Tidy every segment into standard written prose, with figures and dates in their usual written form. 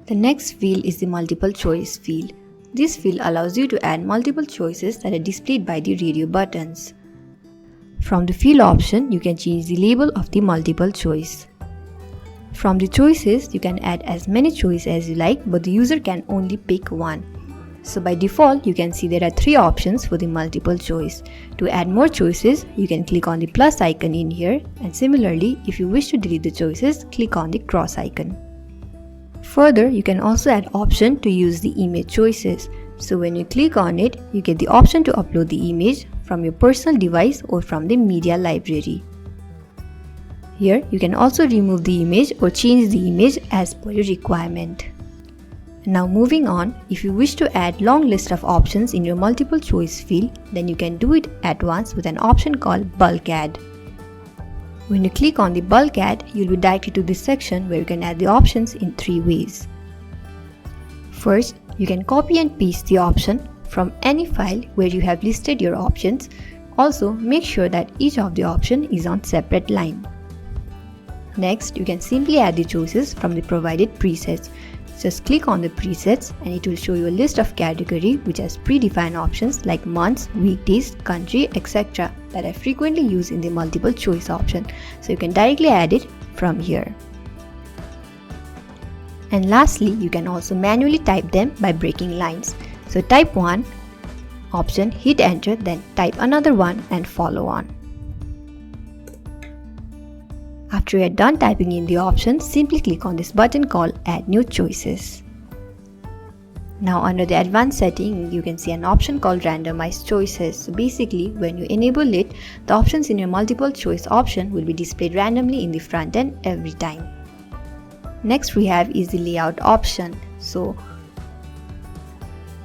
The next field is the multiple choice field. This field allows you to add multiple choices that are displayed by the radio buttons. From the field option, you can change the label of the multiple choice. From the choices, you can add as many choices as you like, but the user can only pick one. So by default, you can see there are 3 options for the multiple choice. To add more choices, you can click on the plus icon in here, and similarly, if you wish to delete the choices, click on the cross icon. Further, you can also add option to use the image choices. So when you click on it, you get the option to upload the image from your personal device or from the media library. Here, you can also remove the image or change the image as per your requirement. Now moving on, if you wish to add long list of options in your multiple choice field, then you can do it at once with an option called bulk add. When you click on the bulk add, you'll be directed to this section where you can add the options in 3 ways. First, you can copy and paste the option from any file where you have listed your options. Also, make sure that each of the option is on separate line. Next, you can simply add the choices from the provided presets. Just click on the presets and it will show you a list of category which has predefined options like months, weekdays, country, etc. that I frequently use in the multiple choice option. So you can directly add it from here. And lastly, you can also manually type them by breaking lines. So type one option, hit enter, then type another one and follow on. After you are done typing in the option, simply click on this button called Add New Choices. Now under the advanced setting, you can see an option called Randomize Choices. So basically, when you enable it, the options in your multiple choice option will be displayed randomly in the front end every time. Next we have is the layout option. So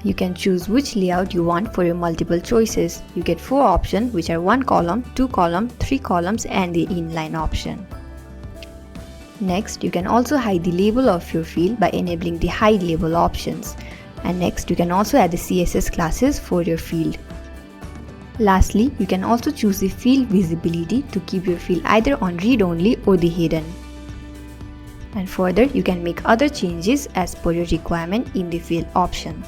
you can choose which layout you want for your multiple choices. You get 4 options which are 1 column, 2 column, 3 columns and the inline option. Next, you can also hide the label of your field by enabling the hide label options. And next, you can also add the CSS classes for your field. Lastly, you can also choose the field visibility to keep your field either on read only or the hidden. And further, you can make other changes as per your requirement in the field option.